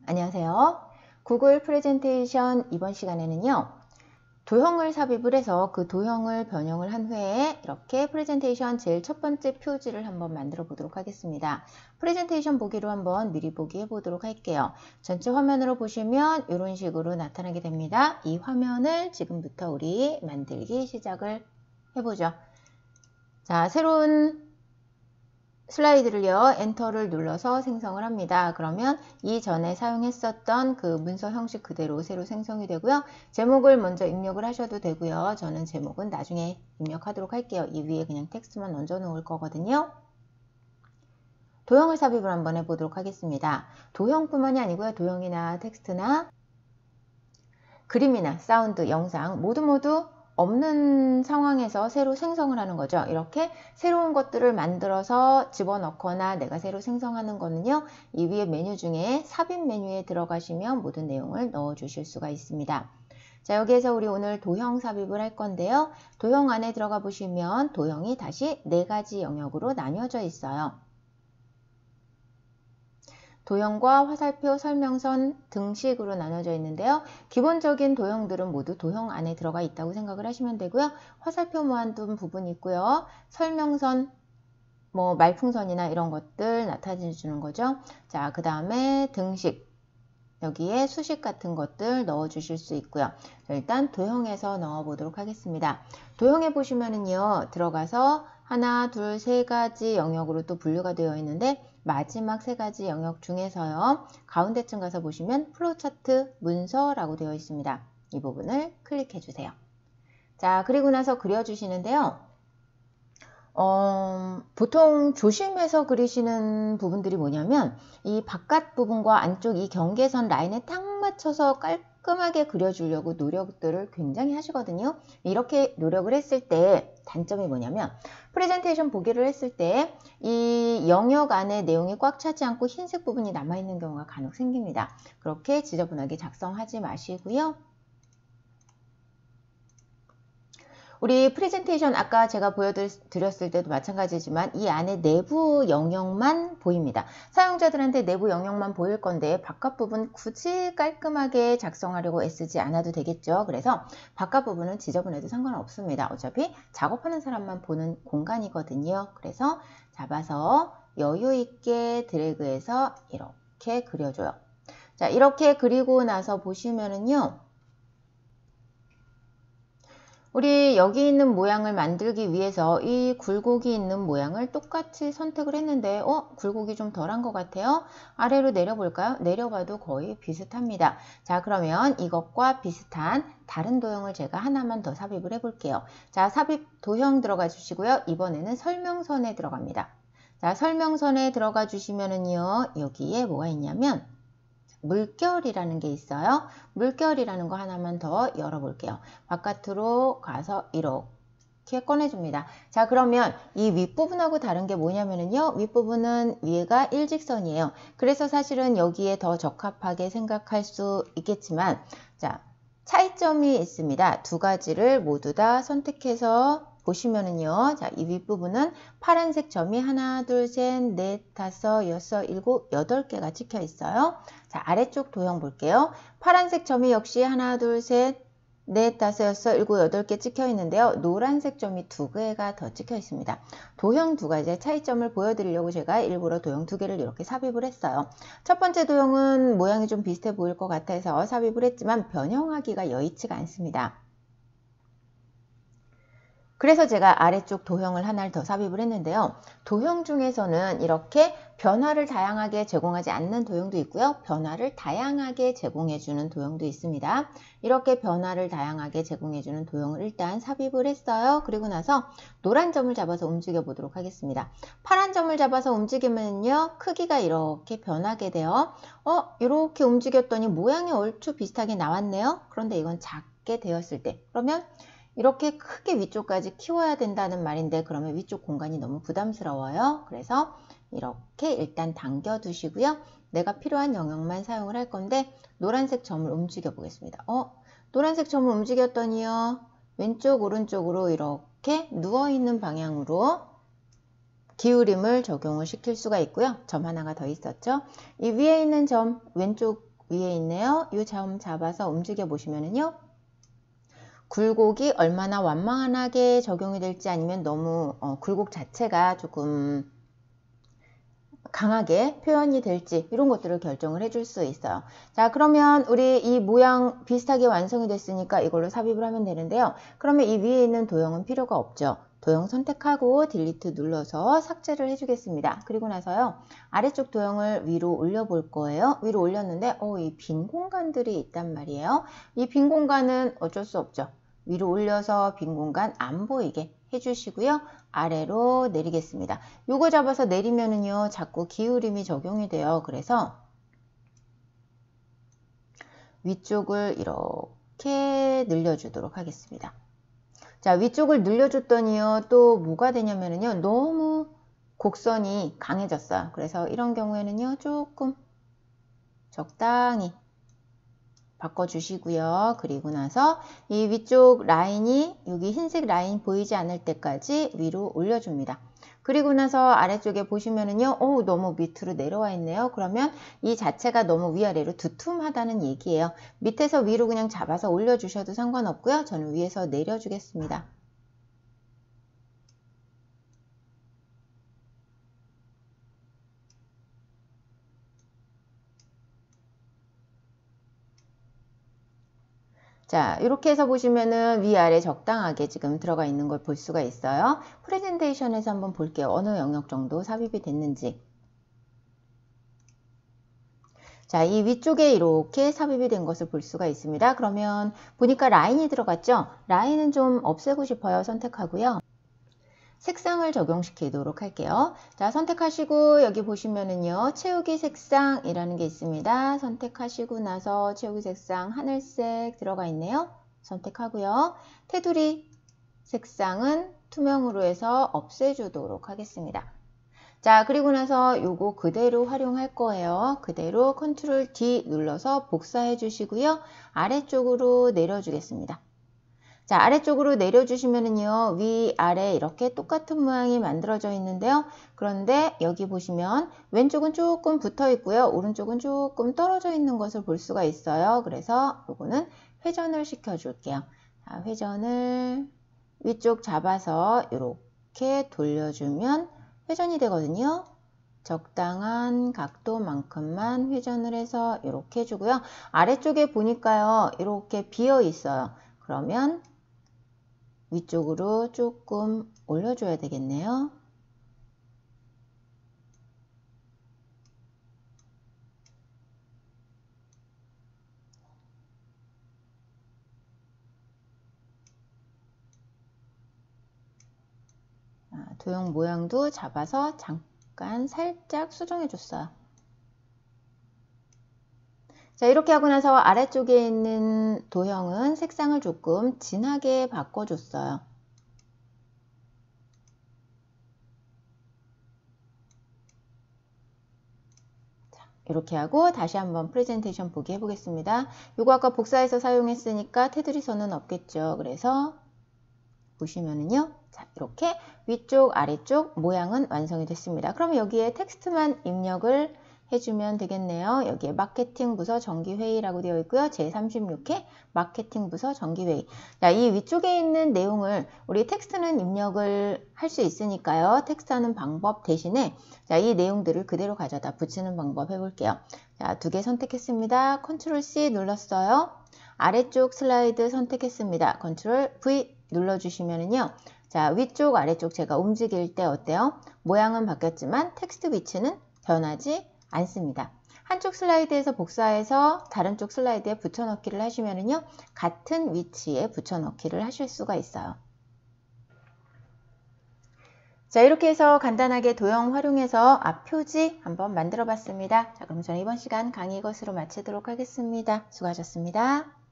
안녕하세요. 구글 프레젠테이션 이번 시간에는요. 도형을 삽입을 해서 그 도형을 변형을 한 후에 이렇게 프레젠테이션 제일 첫 번째 표지를 한번 만들어 보도록 하겠습니다. 프레젠테이션 보기로 한번 미리 보기 해보도록 할게요. 전체 화면으로 보시면 이런 식으로 나타나게 됩니다. 이 화면을 지금부터 우리 만들기 시작을 해보죠. 자, 새로운 슬라이드를요, 엔터를 눌러서 생성을 합니다. 그러면 이전에 사용했었던 그 문서 형식 그대로 새로 생성이 되고요. 제목을 먼저 입력을 하셔도 되고요. 저는 제목은 나중에 입력하도록 할게요. 이 위에 그냥 텍스트만 얹어 놓을 거거든요. 도형을 삽입을 한번 해보도록 하겠습니다. 도형뿐만이 아니고요. 도형이나 텍스트나 그림이나 사운드, 영상 모두 없는 상황에서 새로 생성을 하는 거죠. 이렇게 새로운 것들을 만들어서 집어넣거나 내가 새로 생성하는 거는요. 이 위에 메뉴 중에 삽입 메뉴에 들어가시면 모든 내용을 넣어 주실 수가 있습니다. 자, 여기에서 우리 오늘 도형 삽입을 할 건데요. 도형 안에 들어가 보시면 도형이 다시 4가지 영역으로 나뉘어져 있어요. 도형과 화살표, 설명선, 등식으로 나눠져 있는데요. 기본적인 도형들은 모두 도형 안에 들어가 있다고 생각을 하시면 되고요. 화살표 모아둔 부분이 있고요. 설명선, 말풍선이나 이런 것들 나타내 주는 거죠. 자, 그 다음에 등식. 여기에 수식 같은 것들 넣어 주실 수 있고요. 일단 도형에서 넣어 보도록 하겠습니다. 도형에 보시면은요, 들어가서 하나, 둘, 3가지 영역으로 또 분류가 되어 있는데 마지막 3가지 영역 중에서요, 가운데쯤 가서 보시면 플로우차트 문서라고 되어 있습니다. 이 부분을 클릭해 주세요. 자, 그리고 나서 그려주시는데요. 보통 조심해서 그리시는 부분들이 뭐냐면 이 바깥 부분과 안쪽 이 경계선 라인에 딱 맞춰서 깔끔하게 그려주려고 노력들을 굉장히 하시거든요. 이렇게 노력을 했을 때 단점이 뭐냐면 프레젠테이션 보기를 했을 때 이 영역 안에 내용이 꽉 차지 않고 흰색 부분이 남아있는 경우가 간혹 생깁니다. 그렇게 지저분하게 작성하지 마시고요. 우리 프레젠테이션 아까 제가 보여드렸을 때도 마찬가지지만 이 안에 내부 영역만 보입니다. 사용자들한테 내부 영역만 보일 건데 바깥 부분 굳이 깔끔하게 작성하려고 애쓰지 않아도 되겠죠. 그래서 바깥 부분은 지저분해도 상관없습니다. 어차피 작업하는 사람만 보는 공간이거든요. 그래서 잡아서 여유 있게 드래그해서 이렇게 그려줘요. 자, 이렇게 그리고 나서 보시면은요. 우리 여기 있는 모양을 만들기 위해서 이 굴곡이 있는 모양을 똑같이 선택을 했는데 굴곡이 좀 덜한 것 같아요. 아래로 내려볼까요? 내려봐도 거의 비슷합니다. 자, 그러면 이것과 비슷한 다른 도형을 제가 하나만 더 삽입을 해볼게요. 자, 삽입 도형 들어가 주시고요. 이번에는 설명선에 들어갑니다. 자, 설명선에 들어가 주시면은요. 여기에 뭐가 있냐면 물결이라는 게 있어요. 물결이라는 거 하나만 더 열어볼게요. 바깥으로 가서 이렇게 꺼내줍니다. 자, 그러면 이 윗부분하고 다른 게 뭐냐면요. 윗부분은 위에가 일직선이에요. 그래서 사실은 여기에 더 적합하게 생각할 수 있겠지만, 자, 차이점이 있습니다. 2가지를 모두 다 선택해서 보시면은요. 자, 이 윗부분은 파란색 점이 하나, 둘, 셋, 넷, 다섯, 여섯, 일곱, 8개가 찍혀 있어요. 자, 아래쪽 도형 볼게요. 파란색 점이 역시 하나, 둘, 셋, 넷, 다섯, 여섯, 일곱, 8개 찍혀 있는데요. 노란색 점이 2개가 더 찍혀 있습니다. 도형 2가지의 차이점을 보여드리려고 제가 일부러 도형 2개를 이렇게 삽입을 했어요. 첫 번째 도형은 모양이 좀 비슷해 보일 것 같아서 삽입을 했지만 변형하기가 여의치가 않습니다. 그래서 제가 아래쪽 도형을 하나를 더 삽입을 했는데요. 도형 중에서는 이렇게 변화를 다양하게 제공하지 않는 도형도 있고요. 변화를 다양하게 제공해주는 도형도 있습니다. 이렇게 변화를 다양하게 제공해주는 도형을 일단 삽입을 했어요. 그리고 나서 노란 점을 잡아서 움직여 보도록 하겠습니다. 파란 점을 잡아서 움직이면요. 크기가 이렇게 변하게 돼요. 이렇게 움직였더니 모양이 얼추 비슷하게 나왔네요. 그런데 이건 작게 되었을 때 그러면 이렇게 크게 위쪽까지 키워야 된다는 말인데 그러면 위쪽 공간이 너무 부담스러워요. 그래서 이렇게 일단 당겨 두시고요. 내가 필요한 영역만 사용을 할 건데 노란색 점을 움직여 보겠습니다. 노란색 점을 움직였더니요. 왼쪽 오른쪽으로 이렇게 누워있는 방향으로 기울임을 적용을 시킬 수가 있고요. 점 하나가 더 있었죠. 이 위에 있는 점 왼쪽 위에 있네요. 이 점 잡아서 움직여 보시면은요. 굴곡이 얼마나 완만하게 적용이 될지 아니면 너무 굴곡 자체가 조금 강하게 표현이 될지 이런 것들을 결정을 해줄 수 있어요. 자, 그러면 우리 이 모양 비슷하게 완성이 됐으니까 이걸로 삽입을 하면 되는데요. 그러면 이 위에 있는 도형은 필요가 없죠. 도형 선택하고 딜리트 눌러서 삭제를 해주겠습니다. 그리고 나서요. 아래쪽 도형을 위로 올려볼 거예요. 위로 올렸는데 이 빈 공간들이 있단 말이에요. 이 빈 공간은 어쩔 수 없죠. 위로 올려서 빈 공간 안 보이게 해주시고요. 아래로 내리겠습니다. 요거 잡아서 내리면은요. 자꾸 기울임이 적용이 돼요. 그래서 위쪽을 이렇게 늘려주도록 하겠습니다. 자, 위쪽을 늘려줬더니요. 또 뭐가 되냐면은요. 너무 곡선이 강해졌어요. 그래서 이런 경우에는요. 조금 적당히 바꿔주시고요. 그리고 나서 이 위쪽 라인이 여기 흰색 라인 보이지 않을 때까지 위로 올려줍니다. 그리고 나서 아래쪽에 보시면은요. 너무 밑으로 내려와 있네요. 그러면 이 자체가 너무 위아래로 두툼하다는 얘기예요. 밑에서 위로 그냥 잡아서 올려주셔도 상관없고요. 저는 위에서 내려주겠습니다. 자, 이렇게 해서 보시면은 위아래 적당하게 지금 들어가 있는 걸 볼 수가 있어요. 프레젠테이션에서 한번 볼게요. 어느 영역 정도 삽입이 됐는지. 자, 이 위쪽에 이렇게 삽입이 된 것을 볼 수가 있습니다. 그러면 보니까 라인이 들어갔죠? 라인은 좀 없애고 싶어요. 선택하고요. 색상을 적용시키도록 할게요. 자, 선택하시고 여기 보시면은요. 채우기 색상이라는 게 있습니다. 선택하시고 나서 채우기 색상 하늘색 들어가 있네요. 선택하고요. 테두리 색상은 투명으로 해서 없애주도록 하겠습니다. 자, 그리고 나서 요거 그대로 활용할 거예요. 그대로 컨트롤 D 눌러서 복사해 주시고요. 아래쪽으로 내려주겠습니다. 자, 아래쪽으로 내려주시면은요, 위아래 이렇게 똑같은 모양이 만들어져 있는데요. 그런데 여기 보시면 왼쪽은 조금 붙어 있고요. 오른쪽은 조금 떨어져 있는 것을 볼 수가 있어요. 그래서 요거는 회전을 시켜줄게요. 자, 회전을 위쪽 잡아서 이렇게 돌려주면 회전이 되거든요. 적당한 각도만큼만 회전을 해서 이렇게 해주고요. 아래쪽에 보니까요, 이렇게 비어 있어요. 그러면 위쪽으로 조금 올려줘야 되겠네요. 도형 모양도 잡아서 잠깐 살짝 수정해 줬어요. 자, 이렇게 하고 나서 아래쪽에 있는 도형은 색상을 조금 진하게 바꿔줬어요. 자, 이렇게 하고 다시 한번 프레젠테이션 보기 해보겠습니다. 이거 아까 복사해서 사용했으니까 테두리 선은 없겠죠. 그래서 보시면은요. 자, 이렇게 위쪽, 아래쪽 모양은 완성이 됐습니다. 그럼 여기에 텍스트만 입력을 해주면 되겠네요. 여기에 마케팅 부서 정기회의라고 되어 있고요. 제36회 마케팅 부서 정기회의. 자, 이 위쪽에 있는 내용을 우리 텍스트는 입력을 할 수 있으니까요. 텍스트하는 방법 대신에 자, 이 내용들을 그대로 가져다 붙이는 방법 해볼게요. 자, 2개 선택했습니다. 컨트롤 C 눌렀어요. 아래쪽 슬라이드 선택했습니다. 컨트롤 V 눌러주시면은요. 자, 위쪽, 아래쪽 제가 움직일 때 어때요? 모양은 바뀌었지만 텍스트 위치는 변하지 않습니다. 한쪽 슬라이드에서 복사해서 다른 쪽 슬라이드에 붙여넣기를 하시면은요. 같은 위치에 붙여넣기를 하실 수가 있어요. 자, 이렇게 해서 간단하게 도형 활용해서 앞표지 한번 만들어 봤습니다. 자, 그럼 저는 이번 시간 강의 이것으로 마치도록 하겠습니다. 수고하셨습니다.